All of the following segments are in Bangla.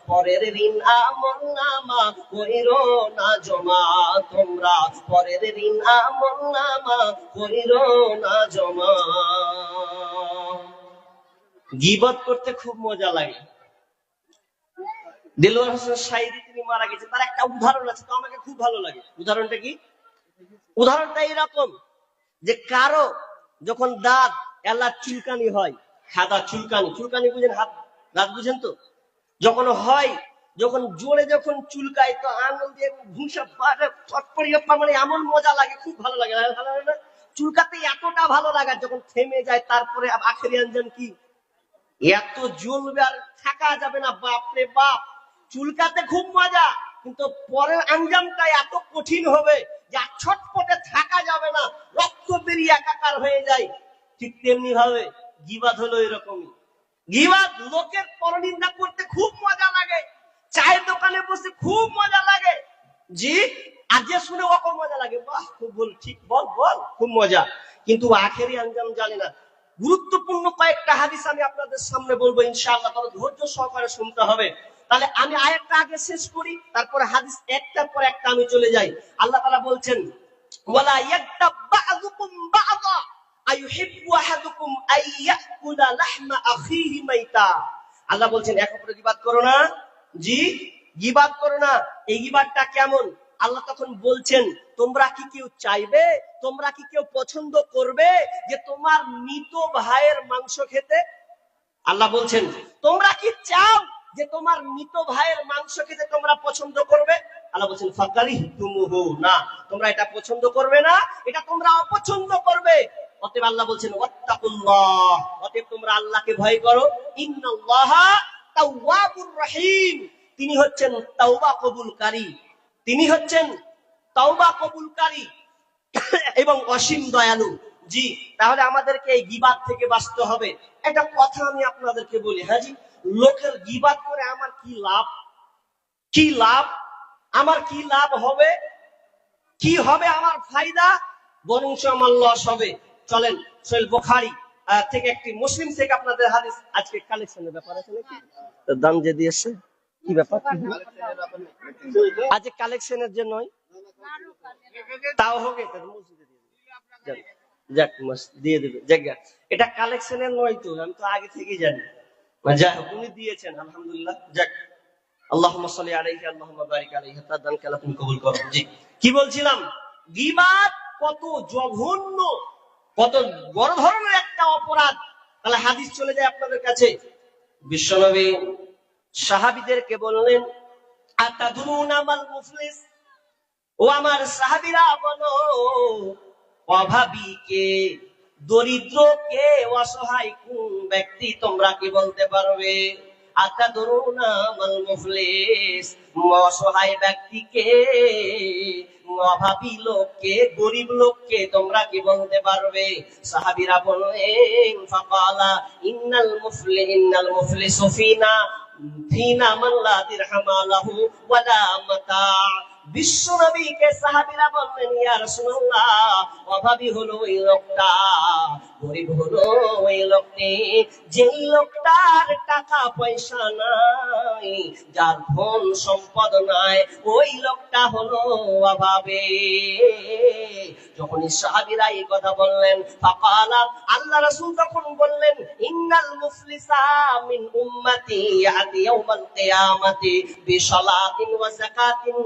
পরের ঋণ আমল নামা কইরো না জমা, তোমরা পরের ঋণ আমল নামা কইরো না জমা। গীবত করতে খুব মজা লাগে। দেলোয়ার হোসেন শাইরি তিনি মারা গেছে, তার একটা উদাহরণ আছে, তো আমাকে খুব ভালো লাগে। উদাহরণটা কি? উদাহরণটা এরকম যে কারো যখন দাঁত এলা চুলকানি হয়, হাদা চুলকানি, চুলকানি বুঝেন, হাত দাঁত বুঝেন তো, যখন হয়, যখন জোরে যখন চুলকায় তো আঙুল দিয়ে ঘুষা মানে এমন মজা লাগে, খুব ভালো লাগে। ভালো লাগে না? চুলকাতে এতটা ভালো লাগে, যখন থেমে যায় তারপরে আখেরি আঞ্জাম কি, এত জ্বলবে আর থাকা যাবে না, বাপরে বাপ। চুলকাতে খুব মজা, কিন্তু পরের আঞ্জামটা এত কঠিন হবে যে ছটপটে থাকা যাবে না, রক্ত বেরিয়ে একাকার হয়ে যায়। ঠিক তেমনি ভাবে গীবাত হলো এরকমই। গীবাত লোকের পরনিন্দা করতে খুব মজা লাগে, চায়ের দোকানে বসে খুব মজা লাগে। জি, আজ শুনে ওকে মজা লাগে, বাহ খুব বল, ঠিক বল বল, খুব মজা। কিন্তু আখেরি আঞ্জাম জানি না। গুরুত্বপূর্ণ কয়েকটা হাদিস আমি আপনাদের সামনে বলবো ইনশাআল্লাহ, তবে ধৈর্য সহকারে শুনতে হবে। তাহলে আমি আয়াতটা আগে শেষ করি, তারপরে হাদিস একটার পর একটা আমি চলে যাই। আল্লাহ তাআলা বলছেন, ওয়ালা ইয়াগতাব বা'যুকুম বা'যা আইয়ুহিব্বু আহাদুকুম আইয়াকুলা লাহমা আখিহি মাইতা। আল্লাহ বলছেন এক অপরের গীবাত করো না। জি, গীবাত করো না। এই গীবাতটা কেমন? আল্লাহ তখন বলছেন, তোমরা কি কেউ চাইবে, তোমরা কি কেউ পছন্দ করবে যে তোমার মৃত ভাইয়ের মাংস খেতে? আল্লাহ বলছেন, তোমরা কি চাও যে তোমার মৃত ভাইয়ের মাংস খেতে তোমরা পছন্দ করবে? আল্লাহ বলছেন, ফাকারিহতুমুহু, না, তোমরা এটা পছন্দ করবে না, এটা তোমরা অপছন্দ করবে। অতএব আল্লাহ বলছেন, ওয়াত্তাকুল্লাহ, অতএব তোমরা আল্লাহকে ভয় করো। ইন্নাল্লাহা তাওয়াবুর রহিম, তিনি হচ্ছেন তাওবা কবুলকারী, তিনি হচ্ছেন তাওবা কবুলকারী এবং অসীম দয়ালু। জি, তাহলে আমাদেরকে এই গীবাত থেকে বাঁচতে হবে। একটা কথা আমি আপনাদেরকে বলি, হ্যাঁ জি, লোকের গীবাত করে আমার কি লাভ? কি লাভ? আমার কি লাভ হবে? কি হবে আমার ফায়দা? বরঞ্চ আমার লস হবে। চলেন সহিহ বুখারী থেকে একটি, মুসলিম থেকে আপনাদের হাদিস। আজকে কালেকশনের ব্যাপার আছে নাকি? দাম যে দিয়েছে কি ব্যাপার? আজকে কালেকশনের যে নয়, তাও হবে, মসজিদে দিয়ে দেবে, যাক দিয়ে দেবে জায়গা। এটা কালেকশনের নয় তো, আমি তো আগে থেকেই জানি। যাই হোক, উনি দিয়েছেন, আলহামদুলিল্লাহ। যাক, আল্লাহুম্মা সাল্লি আলাইহি আল্লাহুম্মা বারিক আলাইহি, তার দানকে আল্লাহ তুমি কবুল করো। জি, কি বলছিলাম? গীবাত কত জঘন্য, কত বড় ধরনের একটা অপরাধ। তাহলে হাদিস চলে যায় আপনাদের কাছে। বিশ্বনবী সাহাবীদেরকে বললেন, আতাদুরুনা মাল মুফলিস, ও আমার সাহাবীরা বলো, অভাবী কে, দরিদ্র কে, অসহায় কোন ব্যক্তি, তোমরা কি বলতে পারবে? আতাদুরুনা মাল মুফলিস, অসহায় ব্যক্তিকে, অভাবী লোককে, গরিব লোককে তোমরা কি বলতে পারবে? সাহাবীরা বললেন, ফাকালা ইন্নাল মুফলিসু ফিনা মান লা দিরহামা লাহু ওয়ালা মাতা। বিশ্ব নবীকে সাহাবীরা বললেন, ইয়া রাসূলুল্লাহ, অভাবী হলো ওই লোকটা, গরিব হলো ওই লোকটি, যেই লোকটার টাকা পয়সা নাই, যার ধন সম্পদ নাই, ওই লোকটা হলো অভাবী। যখন সাহাবীরা এই কথা বললেন, ফাকালা, আল্লাহ রাসূল তখন বললেন, ইন্নাল মুফলিসা মিন উম্মতি ইয়াতি ইয়াউমাল কিয়ামাতি বিসালাতিন ওয়া যাকাতিন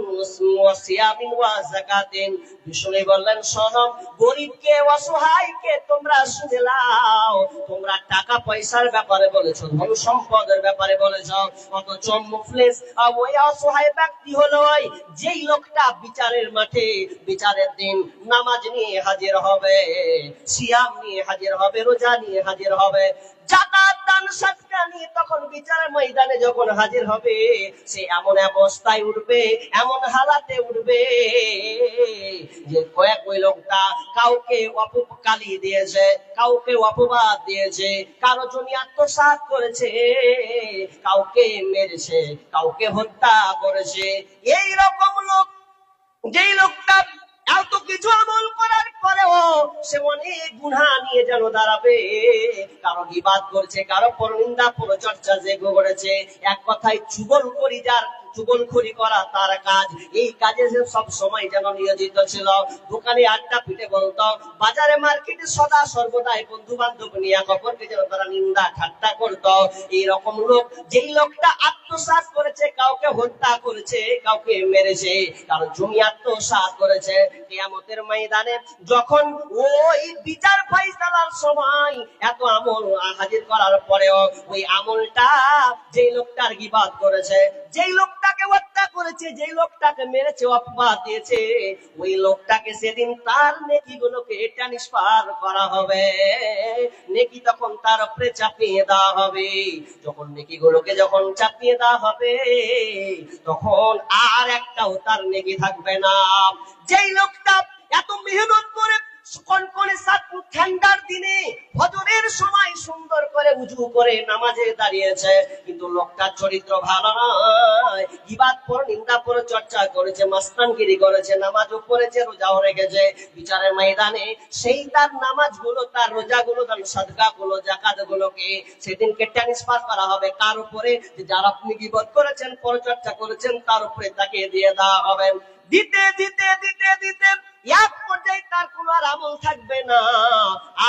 ওয়া সিয়ামিন ওয়া যাকাতিন। বিষ্ণু বললেন, শোনো, গরিবকে, অসহায়কে তোমরা শুনে নাও। তোমরা টাকা পয়সার ব্যাপারে বলেছো, ধন সম্পদের ব্যাপারে বলেছো, অথচ মুফলিস, ওই অসহায় ব্যক্তি হলো ওই যেই লোকটা বিচারের মাঠে, বিচারের দিন নামাজ নিয়ে হাজির হবে, সিয়াম নিয়ে হাজির হবে, রোজা নিয়ে হাজির হবে, যাকাত দান সাদকা নিয়ে তখন বিচারের ময়দানে যখন হাজির হবে, সে এমন অবস্থায় উঠবে, এমন হালাতে উঠবে যে ওই লোকটা কাউকে অপকালি দিয়েছে, কাউকে অপবাদ দিয়েছে, কারো জমি আত্মসাৎ করেছে, কাউকে মেরেছে, কাউকে হত্যা করেছে। এই রকম লোক, যেই লোকটা এত কিছু আমল করার পরেও সে অনেক গুনাহ নিয়ে যেন দাঁড়াবে। কারো গীবাত করছে, কারো পরনিন্দা পরচর্চা যে করেছে, এক কথায় চুগলখড়ি, যার চুগলখড়ি করা তার কাজ, এই কাজে সে সব সময় যেন নিয়োজিত ছিল। দোকানে আড্ডা পিটে বলতো, বাজারে মার্কেটে সদা সর্বদাই বন্ধু বান্ধব নিয়ে অপরকে যেন তারা নিন্দা ঠাট্টা করতো। এইরকম লোক, যেই লোকটা আত্মসাৎ করেছে, কাউকে হত্যা করেছে, কাউকে মেরেছে, কারণ জমি আত্মসাৎ করেছে, কিয়ামতের ময়দানে যখন ওই বিচার ফাইসালার সময় এত আমল হাজির করার পরেও ওই আমলটা যেই লোকটার গীবাত করেছে, যেই লোকটাকে হত্যা করেছে, যেই লোকটাকে মেরেছে, অপবাদ দিয়েছে, ওই লোকটাকে সেদিন তার নেকিগুলোকে ট্রান্সফার করা হবে। নেকি তখন তার উপরে চাপিয়ে দেওয়া হবে। যখন নেকিগুলোকে যখন চাপিয়ে দেওয়া হবে, তখন আর একটাও তার নেকি থাকবে না। যেই লোকটা এত মেহনত করে কনকনে ঠান্ডার দিনে ফজরের সময় সুন্দর করে উজু করে নামাজে দাঁড়িয়েছে, কিন্তু লোকটার চরিত্র ভালো নয়, গীবাত পরনিন্দা পরচর্চা করেছে, মাস্তানগিরি করেছে, নামাজও পড়েছে, রোজাও রেখেছে, বিচারের ময়দানে সেই তার নামাজগুলো, তার রোজাগুলো, তার সাদকাগুলো, যাকাতগুলোকে সেদিনকে ট্রান্সফার করা হবে কার উপরে? যারা আপনি গীবত করেছেন, পরচর্চা করেছেন, তার উপরে তাকে দিয়ে দেওয়া হবে। দিতে দিতে দিতে দিতে এক পর্যায়ে তার কোনো আর আমল থাকবে না,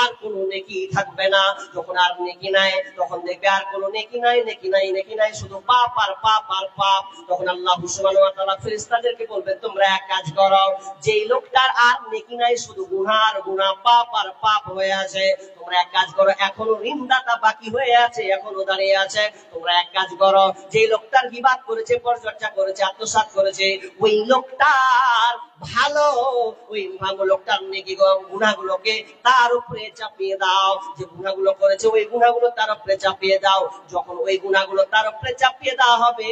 আর কোনো নেকি থাকবে না। যখন আর নেকি নাই, তখন দেখবে আর কোনো নেকি নাই, নেকি নাই, নেকি নাই, শুধু পাপ আর পাপ আর পাপ। তখন আল্লাহ সুবহানাহু ওয়া তাআলা ফেরেশতাদেরকে বলবেন, তোমরা এক কাজ করো, যেই লোকটার আর নেকি নাই, শুধু গুনাহ আর গুনাহ, পাপ আর পাপ হয়ে আছে, তোমরা এক কাজ করো, এখনো ঋণদাতা বাকি হয়ে আছে, এখনো দাঁড়িয়ে আছে, তোমরা এক কাজ করো, যেই লোকটার গীবাত করেছে, পরচর্চা করেছে, আত্মসাৎ করেছে, ওই লোকটার ভালো, ওই লোকটার নেকি গুনাহগুলোকে তার উপরে চাপিয়ে দাও। যে গুনাহগুলো করেছে, ওই গুনাহগুলো তার উপরে চাপিয়ে দাও। যখন ওই গুনাহগুলো তার উপরে চাপিয়ে দেওয়া হবে,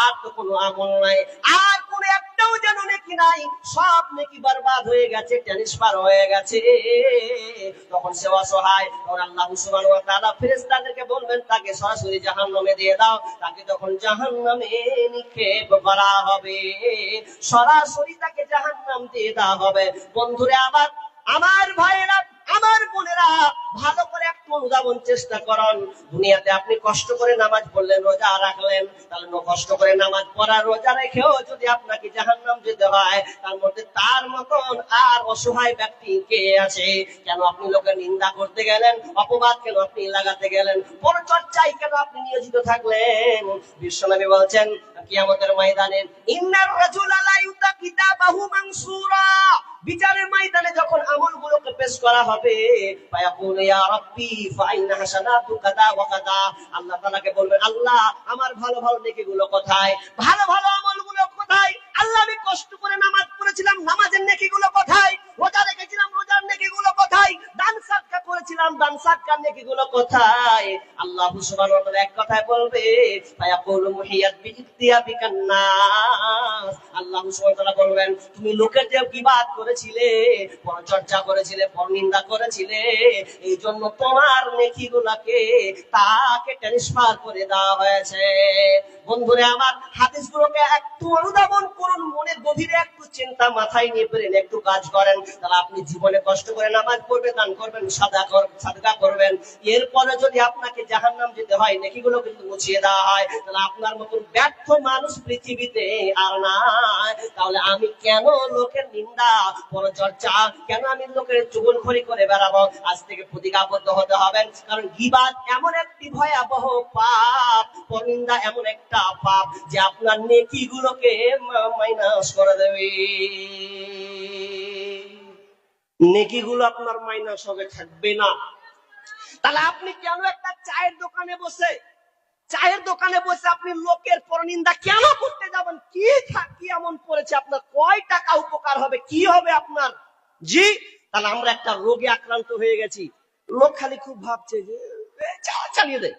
আর তো কোনো আমল নাই, আর কোনো একটাও যেন নেকি নাই, সব নেকি বরবাদ হয়ে গেছে, ট্রান্সফার হয়ে গেছে। তখন সে অসহায়, তখন আল্লাহ সুবহানাহু ওয়া তাআলা ফেরেশতাদেরকে বলবেন, তাকে সরাসরি জাহান্নামে দিয়ে দাও। তাকে তখন জাহান্নামে নিক্ষেপ করা হবে, সরাসরি তাকে জাহান্নাম দিয়ে দেওয়া হবে। বন্ধুরা আমার ভাইয়েরা, আমার বোনেরা, ভালো করে একটু অনুধাবন চেষ্টা করুন। দুনিয়াতে আপনি কষ্ট করে নামাজ পড়লেন, রোজা রাখলেন, তাহলে কষ্ট করে নামাজ পড়া, রোজা রেখেও যদি আপনাকে জাহান্নাম যেতে হয়, তার মধ্যে তার মতন আর অসহায় ব্যক্তি কে আছে? কেন আপনি লোকের নিন্দা করতে গেলেন? অপবাদ কেন আপনি লাগাতে গেলেন? পরচর্চায় কেন আপনি নিয়োজিত থাকলেন? বিশ্বনবী বলছেন কিয়ামতের ময়দানে, ইন্নার রাজুলা লা ইউতা কিতাবাহু মানসুরা, বিচারের ময়দানে যখন আমলগুলোকে পেশ করা হবে, ফায়াকুলু ইয়া রাব্বি ফাইন্না হাসানাতু কাদা ওয়া কাদা, আল্লাহ তাআলাকে বলবেন, আল্লাহ আমার ভালো ভালো নেকিগুলো কোথায়? ভালো ভালো আমলগুলো কোথায়? আল্লাহ আমি কষ্ট করে নামাজ পড়েছিলাম, নামাজের নেকিগুলো কোথায়? রোজা রেখেছিলাম, রোজার নেকিগুলো কোথায়? দান সাদকা করেছিলাম, দান সাদকার নেকিগুলো কোথায়? আল্লাহ সুবহানাহু ওয়া তাআলা এক কথায় বলবে, ফায়াকুলু মুহিয়াত বিইতিয়াবিকান নাস, আল্লাহ সুবহানাহু ওয়া তাআলা বলবেন, তুমি লোকের যে গীবাত করেছিলে, পরচর্চা করেছিলে, পরনিন্দা করেছিলে, এই জন্য তোমার নেকিগুলোকে তাকে ট্রান্সফার করে দেওয়া হয়েছে। বন্ধুরা আমার, হাদিসগুলোকে একটু অনুধাবন করুন, মনের গভীরে একটু চিন্তা মাথায় নিয়ে পেরেন, একটু কাজ করেন, তাহলে আপনি জীবনে কষ্ট করে নামাজ পড়বেন, দান করবেন, সাদকা করবেন, এরপরে যদি আপনাকে জাহান্নাম যেতে হয়, নেকিগুলো কিন্তু মুছিয়ে দেওয়া হয়, তাহলে আপনার মতন ব্যর্থ মানুষ পৃথিবীতে আর নাই। তাহলে আমি কেন লোকের নিন্দা পরচর্চা, কেন আমি লোকের চুগলখড়ি করে বেড়াবো? আজ থেকে প্রতিজ্ঞাবদ্ধ হতে হবে, কারণ গীবাত এমন একটি ভয়াবহ পাপ, পরনিন্দা এমন একটা পাপ যে আপনার নেকিগুলোকে মাইনাস করে দেবে। নেকিগুলো আপনার মাইনাস হবে, থাকবে না। তাহলে আপনি কেন একটা চায়ের দোকানে বসে আপনি লোকের পরনিন্দা কেন করতে যাবেন? কি এমন পড়েছে আপনার? কয় টাকা উপকার হবে? কি হবে আপনার? জি, তাহলে আমরা একটা রোগে আক্রান্ত হয়ে গেছি। লোক খালি খুব ভাবছে যে চালিয়ে দেয়,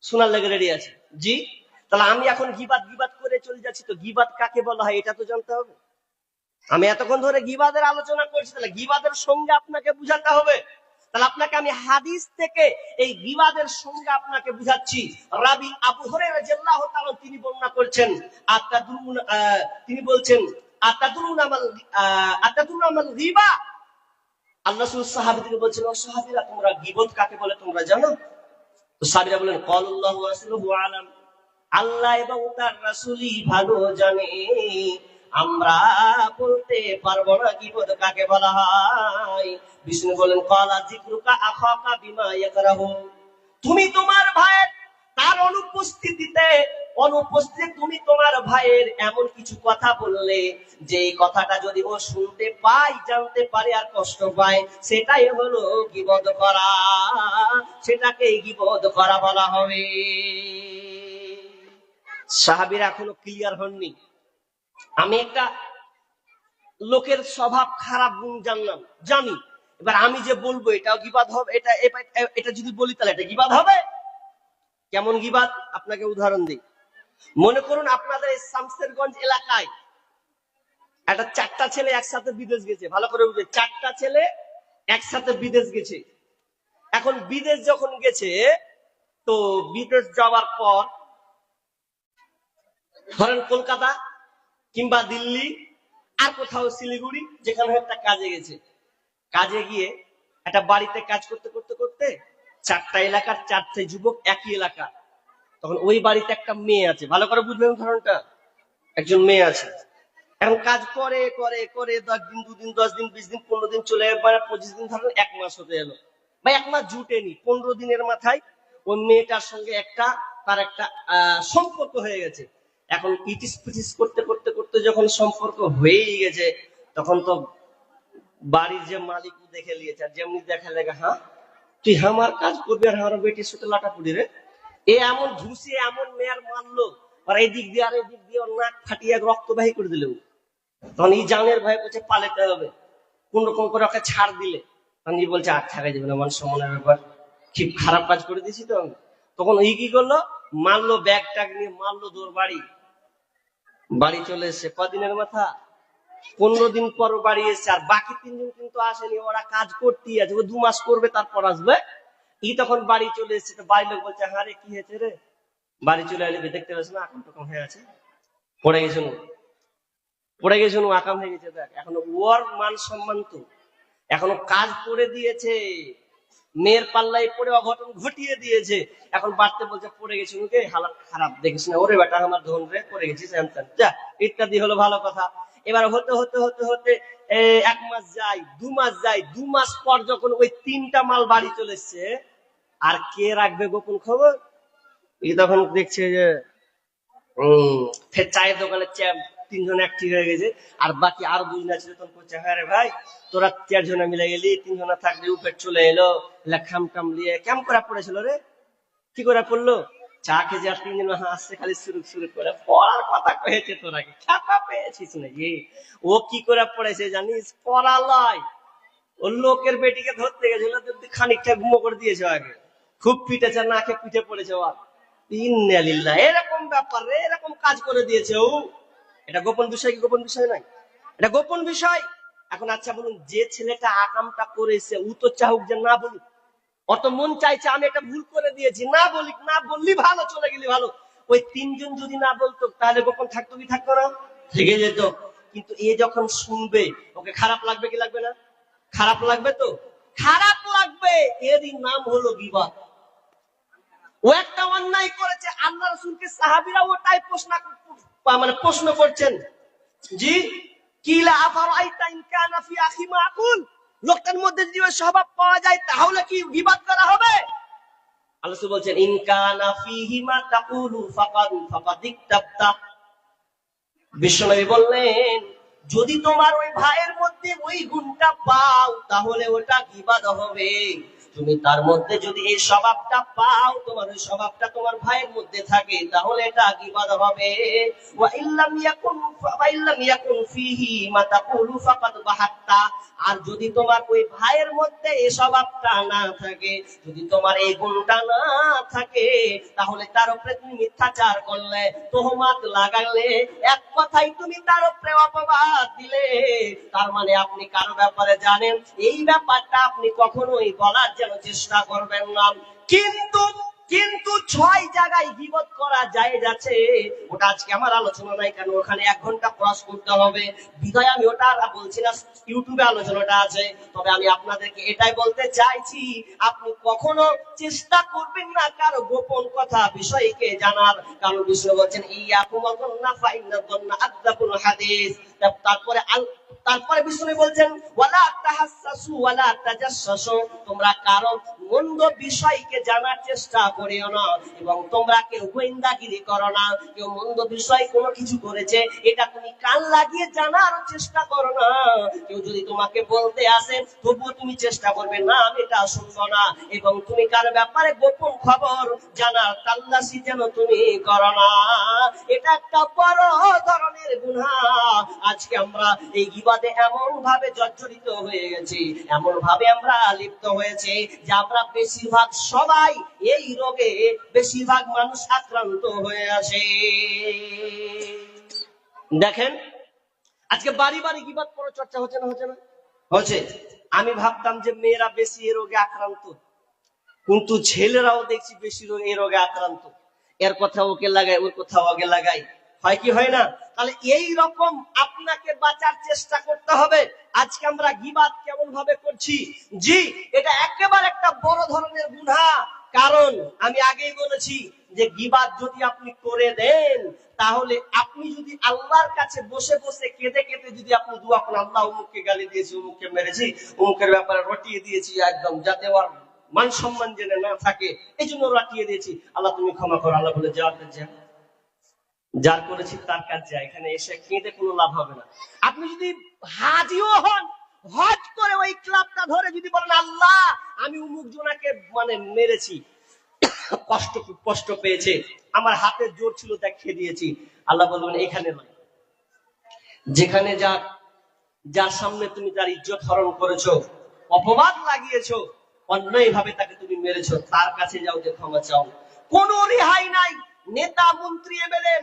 শোনার লেগে রেডি আছে। জি, তাহলে আমি এখন গীবাত করে চলে যাচ্ছি, তো গীবাত কাকে বলা হয় এটা তো জানতে হবে। আমি এতক্ষণ ধরে গীবাতের আলোচনা করছি, তাহলে গীবাতের সঙ্গে আপনাকে বুঝাতে হবে। তাহলে আপনাকে আমি হাদিস থেকে এই গীবাদের সঙ্গে আপনাকে বুঝাচ্ছি। রাবি আবু হুরায়রা রাদিয়াল্লাহু তাআলা তিনি বর্ণনা করছেন, তিনি বলছেন, আতাদুরুনা মাল গীবা। আল্লাহ সাহাবীদেরকে বলছেন, ও সাহাবীরা, তোমরা গীবত কাকে বলে তোমরা জানো? তো সাহাবীরা বলেন, ক্বালুল্লাহু ওয়া রাসূলুহু আলাম, আল্লাহ এবং তার রাসূলই ভালো জানে, আমরা বলতে পারবো না গীবত কাকে বলা হয়। বিষ্ণু বলেন, ক্বালা যিকরুকা আখাকা বিমা ইয়াকরাহু, তুমি তোমার ভাইয়ের তার অনুপস্থিতিতে তুমি তোমার ভাইয়ের এমন কিছু কথা বললে যে কথাটা যদি ও শুনতে পায়, জানতে পারে আর কষ্ট পায়, সেটাই হলো গীবত করা, সেটাকে গীবত করা বলা হবে। সাহাবীরা এখনো ক্লিয়ার হননি। আমি একটা লোকের স্বভাব খারাপ গুণ জানি, এবার আমি যে বলবো এটাও গীবত হবে, এটা যদি বলি তাহলে এটা গীবত হবে। কেমন গীবত? আপনাকে উদাহরণ দিই। মনে করুন আপনাদের এই শামসেরগঞ্জ এলাকায় একটা 4টা ছেলে একসাথে বিদেশ গেছে। ভালো করে বুঝবে, 4টা ছেলে একসাথে বিদেশ গেছে। এখন বিদেশ যখন গেছে, তো বিদেশ যাওয়ার পর ধরেন কলকাতা কিংবা দিল্লি আর কোথাও শিলিগুড়ি, যেখানে একটা কাজে গেছে। কাজে গিয়ে একটা বাড়িতে কাজ করতে করতে করতে 4টা এলাকার 4টে যুবক একই এলাকা। তখন ওই বাড়িতে একটা মেয়ে আছে। ভালো করে বুঝবেন উদাহরণটা। একজন মেয়ে আছে, এখন কাজ করে করে করে 10 দিন, 2 দিন, 10 দিন, 20 দিন, 15 দিন চলে এবার 25 দিন, ধরেন 1 মাস হতে এলো, বা 1 মাস জুটেনি। 15 দিনের মাথায় ওই মেয়েটার সঙ্গে তার একটা সম্পর্ক হয়ে গেছে। এখন ইটিস পিটিস করতে করতে করতে যখন সম্পর্ক হয়েই গেছে, তখন তো বাড়ির যে মালিক দেখে নিয়েছে, আর যেমনি দেখা লেগে, হ্যাঁ তুই আমার কাজ করবি আর আমার বেটির সাথে লাটাপুড়ি রে, এ এমন ধুসিয়ে এমন মেয়ের মারলো, আর এদিক দিয়ে আর এদিক দিয়ে ওর নাক ফাটিয়ে রক্তবাহী করে দিল। তখন এই জানের ভয় বলছে পালাতে হবে, কোন রকম করে ওকে ছাড় দিলে তখন এই বলছে আর থাকা যাবে না, মান সম্মানের ব্যাপার, খুব খারাপ কাজ করে দিয়েছি। তো তখন এই কি করলো, মারলো, ব্যাগ ট্যাগ নিয়ে মারলো, দৌড় বাড়ি চলে এসছে। কদিনের মাথা? 15 দিন পর বাড়ি এসছে। আর বাকি 3 দিন কিন্তু আসেনি, ওরা কাজ করতেই আছে, ও 2 মাস করবে তারপর আসবে। তখন বাড়ি চলে এসছে। তো বাড়ির লোক বলছে, হ্যাঁ রে কি হয়েছে রে? বাড়ি চলে এলে দেখতে পাচ্ছ না এখন তখন হয়ে আছে, পড়ে গেছে আকাম হয়ে গেছে। দেখ এখনো ওর মান সম্মান তো, এখনো কাজ করে দিয়েছে, মেয়ের পাল্লাই পড়ে অঘটন ঘটিয়ে দিয়েছে। এখন বাড়তে বলছে পড়ে গেছে, কে হালাত খারাপ দেখিস না, ওরে বেটা আমার ধন রে, পড়ে গেছিস যা, ইত্যাদি হলো ভালো কথা। এবার হতে হতে হতে হতে 1 মাস যায়, 2 মাস যায়। 2 মাস পর যখন ওই 3টা মাল বাড়ি চলে এসছে, আর কে রাখবে গোপন খবর? তখন দেখছে যে ফের চায়ের দোকানে 3 জন একটি হয়ে গেছে, আর বাকি আর 2 জন আছে। তখন বলছে, হ্যাঁ রে ভাই, তোরা 4 জনে মিলে গেলি, 3 জনা থাকলে উপের চলে এলো, খাম টাম নিয়ে কেমন করে পড়েছিল রে? কি করে পড়লো? চা খেয়ে আর 3 জন আসছে, খালি শুরু করে পড়ার কথা কয়েছে। তোরা কি খাতা পেয়েছিস নাকি? ও কি করে পড়েছে জানিস? পড়ালয়, ও লোকের বেটিকে ধরতে গেছিল, খানিকটা ঘুমো করে দিয়েছে, আগে খুব পিটেছে, নাকে পিঠে পড়েছে। এরকম ব্যাপার, এরকম কাজ করে দিয়েছে ও। এটা গোপন বিষয় কি গোপন বিষয় নয়? এটা গোপন বিষয়। এখন আচ্ছা বলুন, যে ছেলেটা আকামটা করেছে, ও তো চাহুক যে না বলুক, অত মন চাইছে আমি এটা ভুল করে দিয়েছি, না বলিক, না বললি ভালো, চলে গেলি ভালো। ওই 3 জন যদি না বলতো, তাহলে গোপন থাকতো কি থাকতো না? থেকে যেত। কিন্তু এ যখন শুনবে, ওকে খারাপ লাগবে কি লাগবে না? খারাপ লাগবে তো, খারাপ লাগবে। এরই নাম হলো গীবত। ও একটা অন্যায় করেছে, আল্লাহ রাসূলকে সাহাবীরা ওটাই প্রশ্ন করছেন, জি কিলা আফারাইতা ইন কানা ফি আখি মাকুল, লোকটার মধ্যে যদি ওই স্বভাব পাওয়া যায় তাহলে কি গীবত করা হবে? আল্লাহ রাসূল বলছেন, ইন কানা ফিহি মা তাকুলু ফাকাদ ইকতাবতা। বিশ্বনবী বললেন, যদি তোমার ওই ভাইয়ের মধ্যে ওই গুণটা পাও, তাহলে ওটা গীবত হবে। তুমি তার মধ্যে যদি এই স্বভাবটা পাও, তোমার ওই স্বভাবটা তোমার ভাইয়ের মধ্যে থাকে, তাহলে এটা গীবত হবে। ওয়া ইল্লাম ইয়াকুন ফিহি মা তাকুলু ফাকাদ বাহাত্তা। আর যদি তোমার ওই ভাইয়ের মধ্যে এই স্বভাবটা না থাকে, যদি তোমার এই গুণটা না থাকে, তাহলে তার উপরে তুমি মিথ্যাচার করলে, তোহমাত লাগালে, এক কথাই তুমি তার উপরে অপবাদ দিলে। তার মানে আপনি কারো ব্যাপারে জানেন, এই ব্যাপারটা আপনি কখনোই বলার যেন চেষ্টা করবেন না। কিন্তু কিন্তু 6 জায়গায় গীবত করা যায় যাচ্ছে, ওটা আজকে আমার আলোচনা নাই, কেন ওখানে 1 ঘন্টা ক্রস করতে হবে, বিধায় আমি ওটা আর বলছি না, ইউটিউবে আলোচনাটা আছে। তবে আমি আপনাদেরকে এটাই বলতে চাইছি, আপনি কখনো চেষ্টা করবেন না কারো গোপন কথা বিষয়কে জানার, কারণ বিষ্ণু বলছেন ইয়াকুম আযন্না ফাইন্না যন্না আকযাবুল হাদিস। তারপরে বিষ্ণু বলছেন ওয়ালা তাহাসসু ওয়ালা তাজাসসু, তোমরা কারো মন্দ বিষয়কে জানার চেষ্টা করিও না, এবং তোমরা কেউ গোয়েন্দাগিরি করো না। কেউ মন্দ বিষয় কোনো কিছু করেছে, এটা তুমি কান লাগিয়ে জানার চেষ্টা করো না। কেউ যদি তোমাকে বলতে আসে, তবুও তুমি চেষ্টা করবে না আমি এটা শুনবো না, এবং তুমি কার ব্যাপারে গোপন খবর জানার তাল্লাশি যেন তুমি করো না। এটা একটা বড় ধরনের গুনাহ। আজকে আমরা এই গীবাতে এমন ভাবে জর্জরিত হয়ে গেছি, এমন ভাবে আমরা লিপ্ত হয়েছে যে আমরা বেশিরভাগ সবাই এই রোগে, বেশিরভাগ মানুষ আক্রান্ত হয়ে আছে। দেখেন আজকে বাড়ি বাড়ি গীবাত পরে চর্চা হচ্ছে না, হচ্ছে না? হচ্ছে। আমি ভাবতাম যে মেয়েরা বেশি এই রোগে আক্রান্ত, কিন্তু ছেলেরাও দেখছি বেশি এই রোগে আক্রান্ত। এর কথা ওকে লাগায়, ওর কথা ওকে লাগায়, হয় কি হয় না? তাহলে এই রকম আপনাকে বাঁচার চেষ্টা করতে হবে। আজকে আমরা গীবাত কেমন ভাবে করছি, জি এটা একেবারে একটা বড় ধরনের গুনাহ। কারণ আমি আগেই বলেছি যে গীবাত যদি আপনি করে দেন, তাহলে আপনি যদি আল্লাহর কাছে বসে বসে কেঁদে কেঁদে যদি আপনি দোয়া করেন, আল্লাহ অমুককে গালি দিয়েছি, অমুককে মেরেছি, অমুকের ব্যাপারে রটিয়ে দিয়েছি, একদম যাতে ওর মান সম্মান জেনে না থাকে, এই জন্য রটিয়ে দিয়েছি, আল্লাহ তুমি ক্ষমা করো। আল্লাহ বলে যার করেছি তার কাজ যায়, এখানে এসে কেঁদে কোনো লাভ হবে না। আপনি যদি হাজিও হন, হজ করে ওই ক্লাবটা ধরে যদি বলেন আল্লাহ আমি অমুক জনাকে মেরেছি, খুব কষ্ট পেয়েছে, আমার হাতের জোর ছিল দেখিয়ে দিয়েছি, আল্লাহ বলবেন এখানে নয়, যেখানে যার সামনে তুমি তার ইজ্জত হরণ করেছো, অপবাদ লাগিয়েছো, অন্যায় ভাবে তাকে তুমি মেরেছো, তার কাছে যাও, যে ক্ষমা চাও। কোনো রেহাই নাই। নেতা মন্ত্রী এমএলএ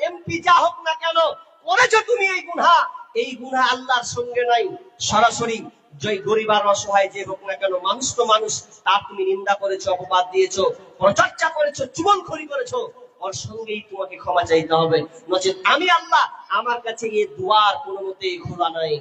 এমপি যা হোক না কেন, করেছো তুমি এই গুনাহ, এই গুনাহ আল্লাহর সঙ্গে নাই। সরাসরি জয় গরিব আর অসহায় যে হোক না কেন, মানুষ তো মানুষ, তার তুমি নিন্দা করেছো, অপবাদ দিয়েছো, প্রচর্চা করেছো, চুগলখড়ি করেছো, ওর সঙ্গেই তোমাকে ক্ষমা চাইতে হবে। নচেত আমি আল্লাহ, আমার কাছে এই দুয়ার কোনো মতেই খোলা নাই।